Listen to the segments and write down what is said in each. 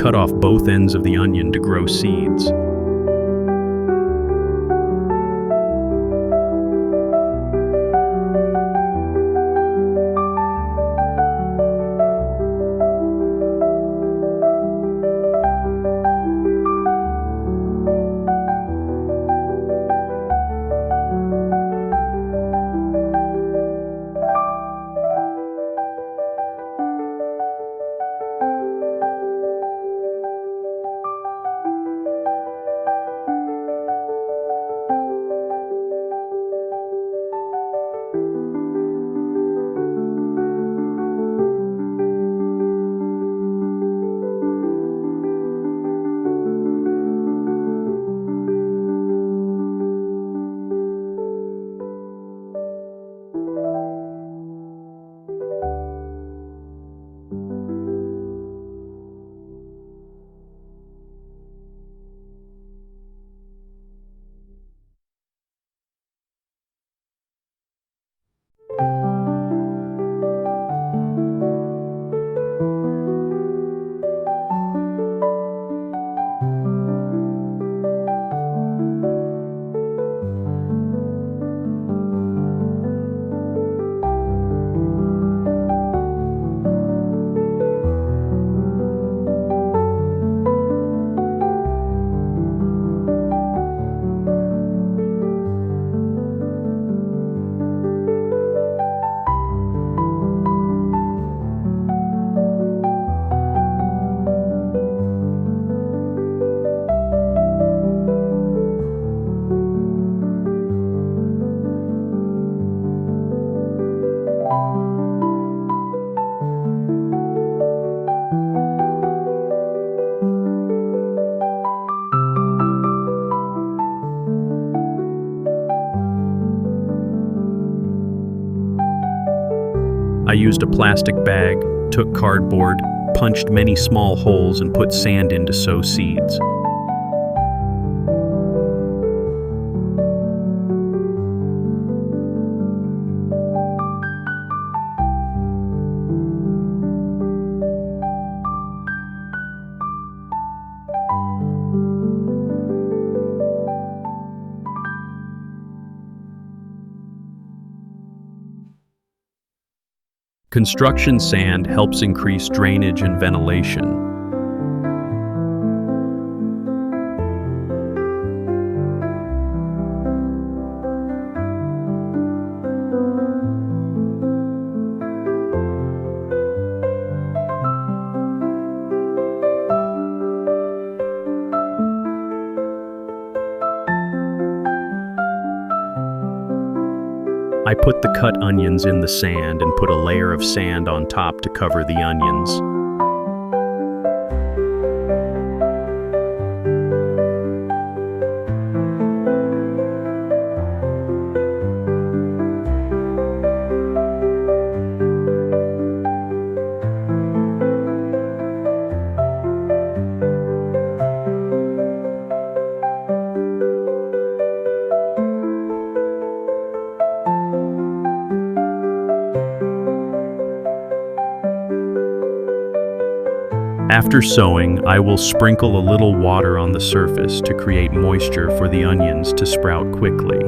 cut off both ends of the onion to grow seeds. I used a plastic bag, took cardboard, punched many small holes, and put sand in to sow seeds. Construction sand helps increase drainage and ventilation. I put the cut onions in the sand and put a layer of sand on top to cover the onions. After sowing, I will sprinkle a little water on the surface to create moisture for the onions to sprout quickly.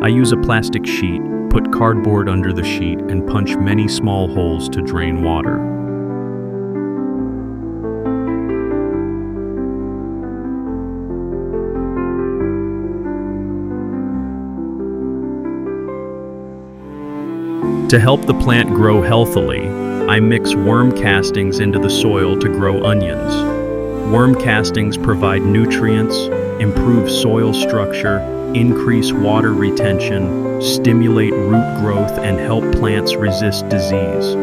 I use a plastic sheet, put cardboard under the sheet, and punch many small holes to drain water. To help the plant grow healthily, I mix worm castings into the soil to grow onions. Worm castings provide nutrients, improve soil structure, increase water retention, stimulate root growth, and help plants resist disease.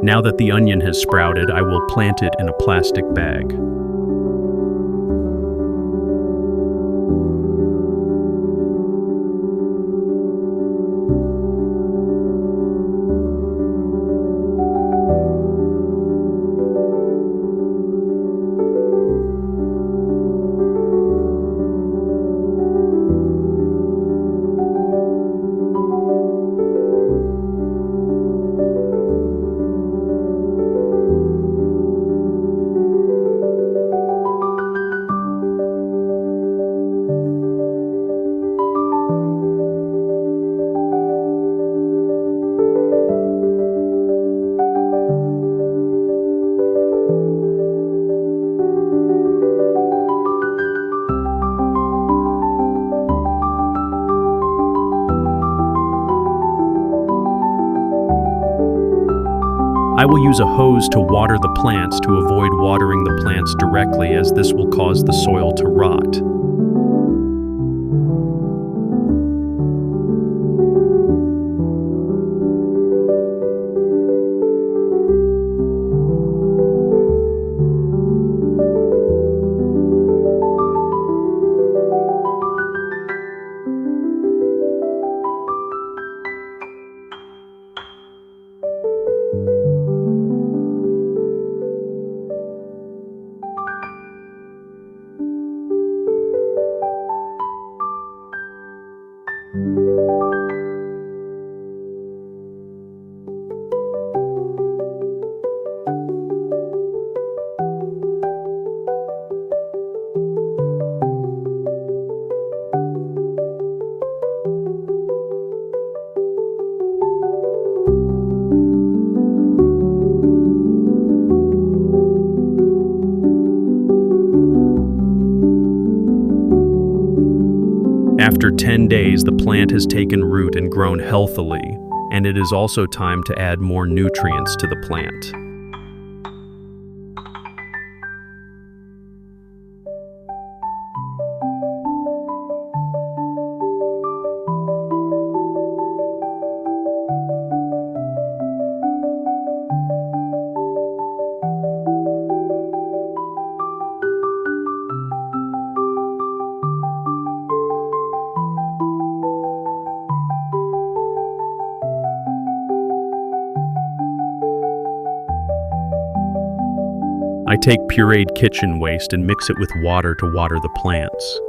Now that the onion has sprouted, I will plant it in a plastic bag. I will use a hose to water the plants to avoid watering the plants directly, as this will cause the soil to rot. After 10 days, the plant has taken root and grown healthily, and it is also time to add more nutrients to the plant. I take pureed kitchen waste and mix it with water to water the plants.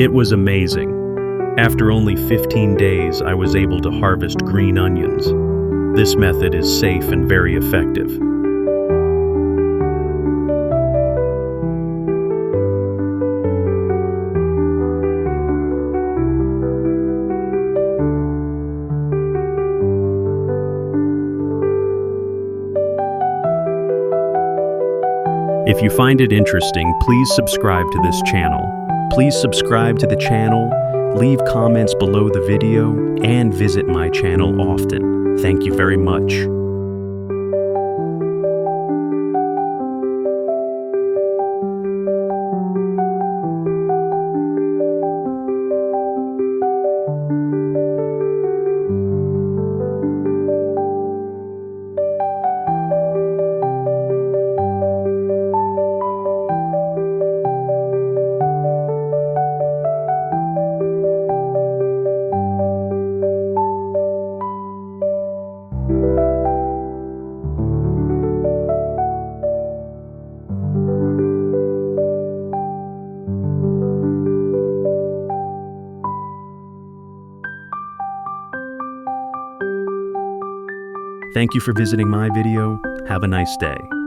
It was amazing. After only 15 days, I was able to harvest green onions. This method is safe and very effective. If you find it interesting, please subscribe to this channel. Please subscribe to the channel, leave comments below the video, and visit my channel often. Thank you very much. Thank you for visiting my video. Have a nice day.